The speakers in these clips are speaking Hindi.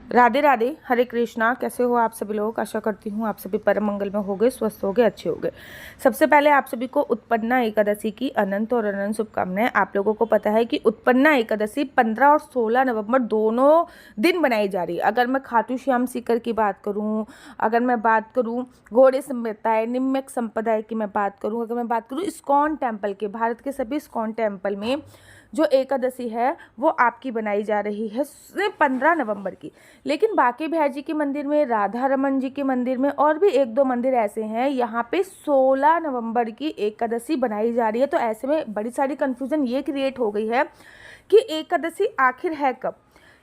राधे राधे, हरे कृष्णा। कैसे हो आप सभी लोग? आशा करती हूँ आप सभी परम मंगल में होंगे, स्वस्थ होंगे, अच्छे होंगे। सबसे पहले आप सभी को उत्पन्ना एकादशी की अनंत और अनंत शुभकामनाएं। आप लोगों को पता है कि उत्पन्ना एकादशी 15 और 16 नवंबर दोनों दिन मनाई जा रही है। अगर मैं खाटू श्याम सीकर की बात करूँ, अगर मैं बात करूँ घोड़े संप्रदाय, निम्नक संप्रदाय की मैं बात करूँ, अगर मैं बात करूँ इस्कॉन टेम्पल के, भारत के सभी इस्कॉन टेम्पल में जो एकादशी है वो आपकी बनाई जा रही है 15 नवंबर की। लेकिन बांके बिहारी जी के मंदिर में, राधा रमन जी के मंदिर में और भी एक दो मंदिर ऐसे हैं यहाँ पे 16 नवंबर की एकादशी बनाई जा रही है। तो ऐसे में बड़ी सारी कन्फ्यूजन ये क्रिएट हो गई है कि एकादशी आखिर है कब।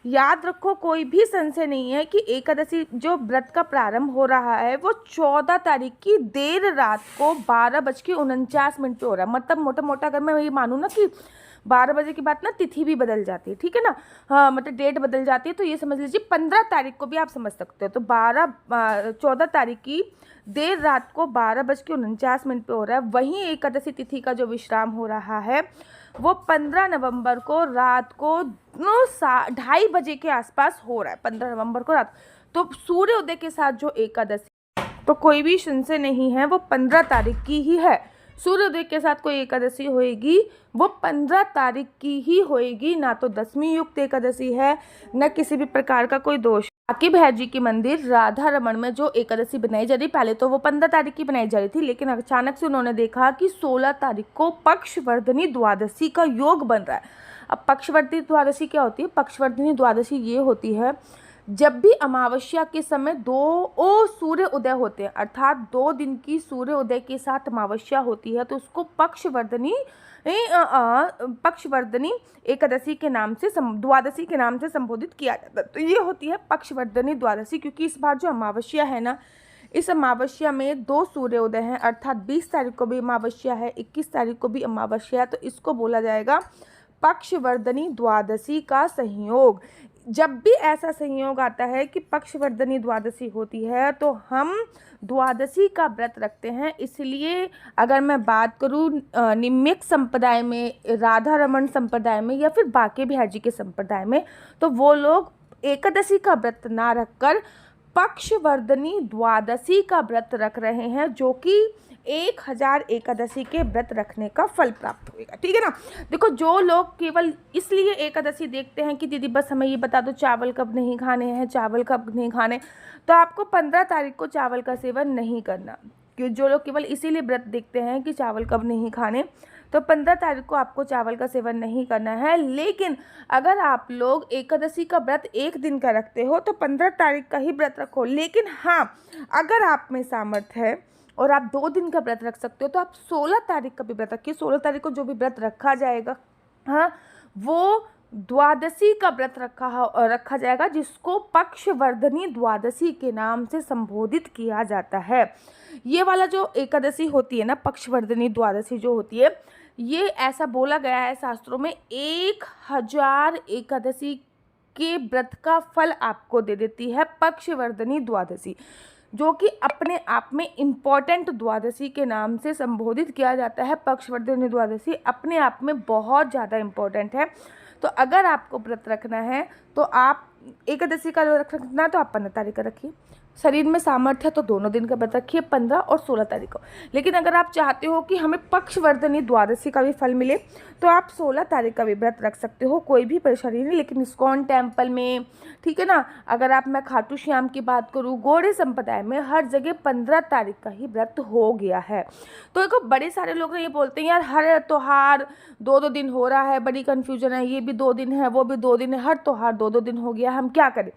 याद रखो, कोई भी संशय नहीं है कि एकादशी जो व्रत का प्रारंभ हो रहा है वो 14 तारीख की देर रात को 12:49 पे हो रहा है। मतलब मोटा मोटा अगर मैं ये मानूँ ना कि 12 बजे की बात ना, तिथि भी बदल जाती है, ठीक है ना। हाँ, मतलब डेट बदल जाती है, तो ये समझ लीजिए 15 तारीख को भी आप समझ सकते हो। तो 14 तारीख की देर रात को 12:49 पे हो रहा है। वहीं एकादशी तिथि का जो विश्राम हो रहा है वो 15 नवंबर को रात को 2:30 के आसपास हो रहा है। 15 नवंबर को रात, तो सूर्योदय के साथ जो एकादशी, तो कोई भी संशय नहीं है, वो 15 तारीख की ही है। सूर्योदय के साथ कोई एकादशी होएगी वो 15 तारीख की ही होएगी, ना तो दशमी युक्त एकादशी है, न किसी भी प्रकार का कोई दोष। बांके बिहारी जी के मंदिर राधा रमन में जो एकादशी बनाई जा रही, पहले तो वो 15 तारीख की बनाई जा रही थी, लेकिन अचानक से उन्होंने देखा कि 16 तारीख को पक्षवर्धनी द्वादशी का योग बन रहा है। अब पक्षवर्धनी द्वादशी क्या होती है? पक्षवर्धनी द्वादशी ये होती है जब भी अमावस्या के समय दो सूर्य उदय होते हैं, अर्थात 2 दिन की सूर्य उदय के साथ अमावस्या होती है, तो उसको पक्षवर्धनी एकादशी के नाम से, द्वादशी के नाम से संबोधित किया जाता है। तो ये होती है पक्षवर्धनी द्वादशी, क्योंकि इस बार जो अमावस्या है ना, इस अमावस्या में 2 सूर्योदय हैं, अर्थात 20 तारीख को भी अमावस्या है, 21 तारीख को भी अमावस्या है, तो इसको बोला जाएगा पक्षवर्धनी द्वादशी का संयोग। जब भी ऐसा संयोग आता है कि पक्षवर्धनी द्वादशी होती है तो हम द्वादशी का व्रत रखते हैं। इसलिए अगर मैं बात करूँ निम्नक संप्रदाय में, राधा रमन संप्रदाय में या फिर बांके बिहारी जी के संप्रदाय में, तो वो लोग एकादशी का व्रत ना रखकर पक्षवर्धनी द्वादशी का व्रत रख रहे हैं, जो कि 1000 एकादशी के व्रत रखने का फल प्राप्त होगा, ठीक है ना। देखो, जो लोग केवल इसलिए एकादशी देखते हैं कि दीदी बस हमें ये बता दो चावल कब नहीं खाने हैं, चावल कब नहीं खाने, तो आपको 15 तारीख को चावल का सेवन नहीं करना। क्यों? जो लोग केवल इसीलिए व्रत देखते हैं कि चावल कब नहीं खाने, तो 15 तारीख को आपको चावल का सेवन नहीं करना है। लेकिन अगर आप लोग एकादशी का व्रत एक दिन का रखते हो तो 15 तारीख का ही व्रत रखो। लेकिन हाँ, अगर आप में सामर्थ्य है और आप 2 दिन का व्रत रख सकते हो तो आप 16 तारीख का भी व्रत रखिए। 16 तारीख को जो भी व्रत रखा जाएगा, हाँ, वो द्वादशी का व्रत रखा जाएगा, जिसको पक्षवर्धनी द्वादशी के नाम से संबोधित किया जाता है। ये वाला जो एकादशी होती है ना, पक्षवर्धनी द्वादशी जो होती है, ये ऐसा बोला गया है शास्त्रों में 1000 एकादशी के व्रत का फल आपको दे देती है पक्षवर्धनी द्वादशी, जो कि अपने आप में इम्पॉर्टेंट द्वादशी के नाम से संबोधित किया जाता है। पक्षवर्धनी द्वादशी अपने आप में बहुत ज़्यादा इम्पॉर्टेंट है। तो अगर आपको व्रत रखना है तो आप एकादशी का व्रत रखना, तो आप 15 तारीख का रखिए। शरीर में सामर्थ्य है तो दोनों दिन का व्रत रखिए, 15 और 16 तारीख को। लेकिन अगर आप चाहते हो कि हमें पक्षवर्धनी द्वादशी का भी फल मिले तो आप 16 तारीख का भी व्रत रख सकते हो, कोई भी परेशानी नहीं। लेकिन इस्कॉन टेम्पल में, ठीक है ना, अगर आप मैं खाटू श्याम की बात करूँ, घोड़े संप्रदाय में हर जगह 15 तारीख का ही व्रत हो गया है। तो देखो, बड़े सारे लोग ये बोलते हैं यार हर त्यौहार 2-2 दिन हो रहा है, बड़ी कन्फ्यूजन है, ये भी 2 दिन है, वो भी 2 दिन है, हर त्यौहार 2-2 दिन हो गया, हम क्या करें।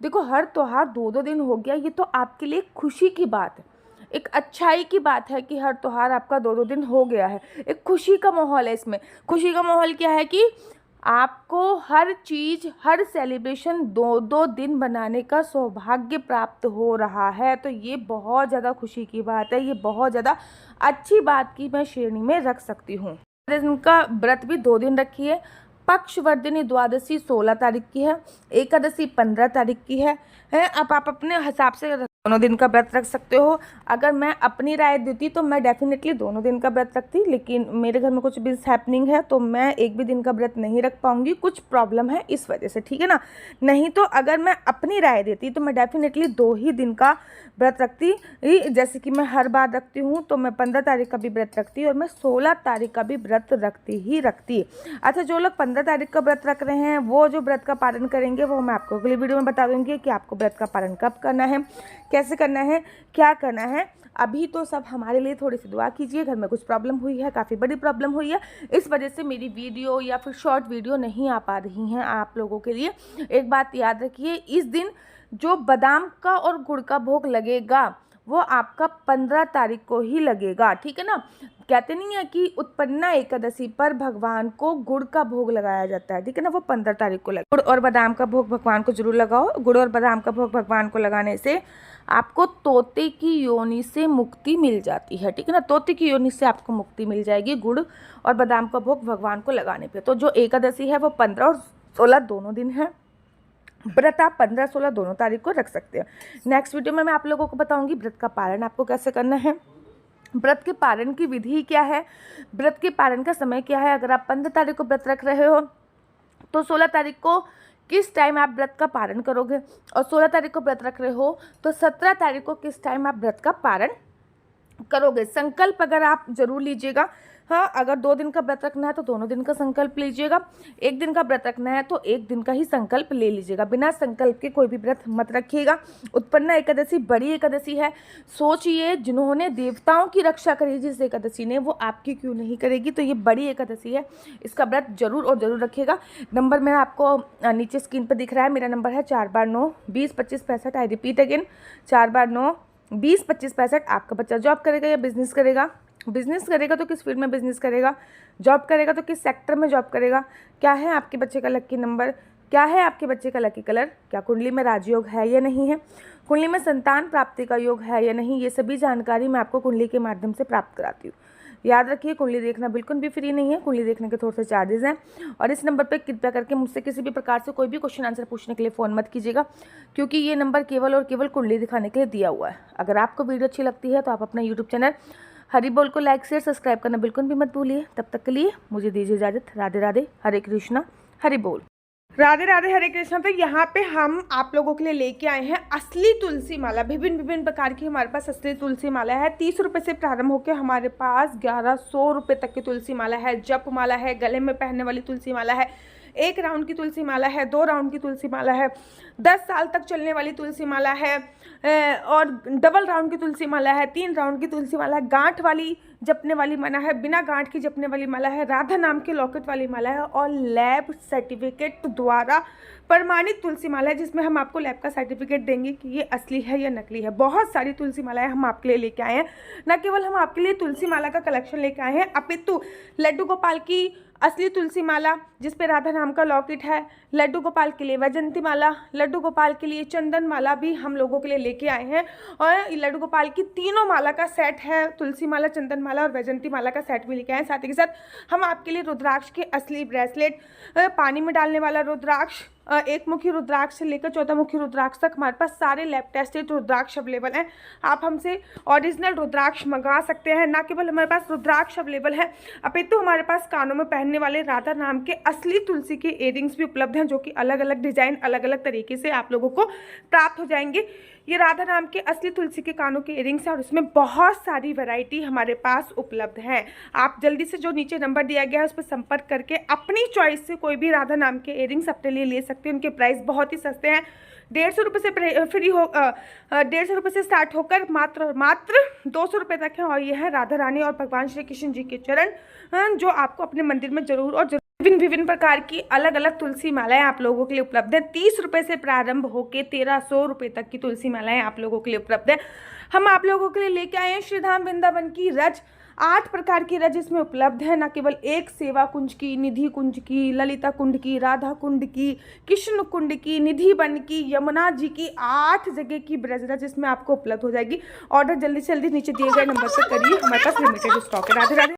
देखो, हर त्यौहार 2-2 दिन हो गया, ये तो आपके लिए खुशी की बात है, एक अच्छाई की बात है कि हर त्यौहार आपका 2-2 दिन हो गया है। एक खुशी का माहौल है इसमें। खुशी का माहौल क्या है कि आपको हर चीज़, हर सेलिब्रेशन 2-2 दिन बनाने का सौभाग्य प्राप्त हो रहा है। तो ये बहुत ज़्यादा खुशी की बात है, ये बहुत ज़्यादा अच्छी बात की मैं श्रेणी में रख सकती हूँ। इनका व्रत भी 2 दिन रखिए। पक्षवर्धनी द्वादशी 16 तारीख की है, एकादशी 15 तारीख की है। अब आप अपने हिसाब से दोनों दिन का व्रत रख सकते हो। अगर मैं अपनी राय देती तो मैं डेफिनेटली दोनों दिन का व्रत रखती, लेकिन मेरे घर में कुछ भी हैपनिंग है तो मैं एक भी दिन का व्रत नहीं रख पाऊंगी, कुछ प्रॉब्लम है इस वजह से, ठीक है ना। नहीं तो अगर मैं अपनी राय देती तो मैं डेफिनेटली 2 ही दिन का व्रत रखती। जैसे कि मैं हर बार रखती हूँ, तो मैं 15 तारीख का भी व्रत रखती और मैं 16 तारीख का भी व्रत रखती। अच्छा, जो लोग 15 तारीख का व्रत रख रहे हैं वो जो व्रत का पालन करेंगे वो मैं आपको अगली वीडियो में बता दूंगी कि आपको व्रत का पालन कब करना है, कैसे करना है, क्या करना है। अभी तो सब हमारे लिए थोड़ी सी दुआ कीजिए। घर में कुछ प्रॉब्लम हुई है, काफ़ी बड़ी प्रॉब्लम हुई है, इस वजह से मेरी वीडियो या फिर शॉर्ट वीडियो नहीं आ पा रही हैं आप लोगों के लिए। एक बात याद रखिए, इस दिन जो बादाम का और गुड़ का भोग लगेगा वो आपका 15 तारीख को ही लगेगा, ठीक है ना। कहते नहीं है कि उत्पन्ना एकादशी पर भगवान को गुड़ का भोग लगाया जाता है, ठीक है ना, वो 15 तारीख को लगेगा। गुड़ और बादाम का भोग भगवान को जरूर लगाओ। गुड़ और बादाम का भोग भगवान को लगाने से आपको तोते की योनि से मुक्ति मिल जाती है, ठीक है ना। तोते की योनि से आपको मुक्ति मिल जाएगी गुड़ और बादाम का भोग भगवान को लगाने पे। तो जो एकादशी है वो 15 और 16 दोनों दिन है। व्रत आप 15, 16 दोनों तारीख को रख सकते हैं। नेक्स्ट वीडियो में मैं आप लोगों को बताऊंगी व्रत का पालन आपको कैसे करना है, व्रत के पालन की विधि क्या है, व्रत के पालन का समय क्या है। अगर आप 15 तारीख को व्रत रख रहे हो तो 16 तारीख को किस टाइम आप व्रत का पालन करोगे, और 16 तारीख को व्रत रख रहे हो तो 17 तारीख को किस टाइम आप व्रत का पालन करोगे। संकल्प अगर आप जरूर लीजिएगा। हाँ, अगर 2 दिन का व्रत रखना है तो दोनों दिन का संकल्प लीजिएगा, 1 दिन का व्रत रखना है तो 1 दिन का ही संकल्प ले लीजिएगा। बिना संकल्प के कोई भी व्रत मत रखिएगा। उत्पन्ना एकादशी बड़ी एकादशी है। सोचिए, जिन्होंने देवताओं की रक्षा करी जिस एकादशी ने, वो आपकी क्यों नहीं करेगी। तो ये बड़ी एकादशी है, इसका व्रत जरूर और जरूर रखिएगा। नंबर मैं आपको नीचे स्क्रीन पर दिख रहा है, मेरा नंबर है 4 बार 9 20 25 65। आई रिपीट अगेन, 4 बार 9 20 25 65। आपका बच्चा जॉब करेगा या बिजनेस करेगा, बिजनेस करेगा तो किस फील्ड में बिजनेस करेगा, जॉब करेगा तो किस सेक्टर में जॉब करेगा, क्या है आपके बच्चे का लकी नंबर, क्या है आपके बच्चे का लकी कलर, क्या कुंडली में राजयोग है या नहीं है, कुंडली में संतान प्राप्ति का योग है या नहीं, ये सभी जानकारी मैं आपको कुंडली के माध्यम से प्राप्त कराती हूँ। याद रखिए, कुंडली देखना बिल्कुल भी फ्री नहीं है, कुंडली देखने के थोड़े से चार्जेस हैं। और इस नंबर पर कृपया करके मुझसे किसी भी प्रकार से कोई भी क्वेश्चन आंसर पूछने के लिए फ़ोन मत कीजिएगा, क्योंकि ये नंबर केवल और केवल कुंडली दिखाने के लिए दिया हुआ है। अगर आपको वीडियो अच्छी लगती है तो आप अपना यूट्यूब चैनल हरि बोल को लाइक शेयर सब्सक्राइब करना बिल्कुल भी मत भूलिए। तब तक के लिए मुझे दीजिए इजाज़त। राधे राधे, हरे कृष्णा, हरि बोल। राधे राधे, हरे कृष्णा। तो यहाँ पे हम आप लोगों के लिए लेके आए हैं असली तुलसी माला। विभिन्न प्रकार की हमारे पास असली तुलसी माला है। 30 रुपये से प्रारंभ होकर हमारे पास 1100 रुपये तक की तुलसी माला है। जप माला है, गले में पहनने वाली तुलसी माला है, 1 राउंड की तुलसी माला है, 2 राउंड की तुलसी माला है, 10 साल तक चलने वाली तुलसी माला है, और डबल राउंड की तुलसी माला है, 3 राउंड की तुलसी माला है, गांठ वाली जपने वाली माला है, बिना गांठ की जपने वाली माला है, राधा नाम के लॉकेट वाली माला है, और लैब सर्टिफिकेट द्वारा प्रमाणित तुलसी माला है, जिसमें हम आपको लैब का सर्टिफिकेट देंगे कि ये असली है या नकली है। बहुत सारी तुलसी मालाएं हम आपके लिए लेके आए हैं। न केवल हम आपके लिए तुलसी माला का कलेक्शन लेके आए हैं, अपितु लड्डू गोपाल की असली तुलसी माला जिस पे राधा नाम का लॉकेट है, लड्डू गोपाल के लिए वैजंती माला, लड्डू गोपाल के लिए चंदन माला भी हम लोगों के लिए लेके आए हैं। और लड्डू गोपाल की तीनों माला का सेट है, तुलसी माला, चंदन माला और वैजंती माला का सेट भी लेके आए हैं। साथ ही के साथ हम आपके लिए रुद्राक्ष के असली ब्रेसलेट, पानी में डालने वाला रुद्राक्ष, 1 मुखी रुद्राक्ष से लेकर 14 मुखी रुद्राक्ष तक हमारे पास सारे लैब टेस्टेड रुद्राक्ष अवेलेबल हैं। आप हमसे ओरिजिनल रुद्राक्ष मंगा सकते हैं। ना केवल हमारे पास रुद्राक्ष अवेलेबल है, अपितु हमारे पास कानों में पहनने वाले राधा नाम के असली तुलसी के इयरिंग्स भी उपलब्ध हैं, जो कि अलग अलग डिजाइन, अलग अलग तरीके से आप लोगों को प्राप्त हो जाएंगे। ये राधा नाम के असली तुलसी के कानों के इयरिंग्स हैं और इसमें बहुत सारी वैरायटी हमारे पास उपलब्ध है। आप जल्दी से जो नीचे नंबर दिया गया है उस पर संपर्क करके अपनी चॉइस से कोई भी राधा नाम के इयरिंग्स अपने लिए ले सकते हैं। उनके प्राइस बहुत ही सस्ते हैं। 150 रुपये से 150 रुपये से स्टार्ट होकर मात्र 200 रुपये तक है। और ये है राधा रानी और भगवान श्री कृष्ण जी के चरण, जो आपको अपने मंदिर में जरूर और विभिन्न प्रकार की अलग अलग तुलसी मालाएं आप लोगों के लिए उपलब्ध है। 30 रुपये से प्रारंभ होकर 1300 रुपये तक की तुलसी मालाएं आप लोगों के लिए उपलब्ध है। हम आप लोगों के लिए लेके आए हैं श्रीधाम वृंदावन की रज, 8 प्रकार की रज इसमें उपलब्ध है। न केवल एक सेवा कुंज की, निधि कुंज की, ललिता कुंड की, राधा कुंड की, कृष्ण कुंड की, निधि वन की, यमुना जी की, 8 जगह की ब्रज रज इसमें आपको उपलब्ध हो जाएगी। ऑर्डर जल्दी से जल्दी नीचे दिए गए नंबर पर करिए, हमारे पास लिमिटेड स्टॉक है। राधे राधे।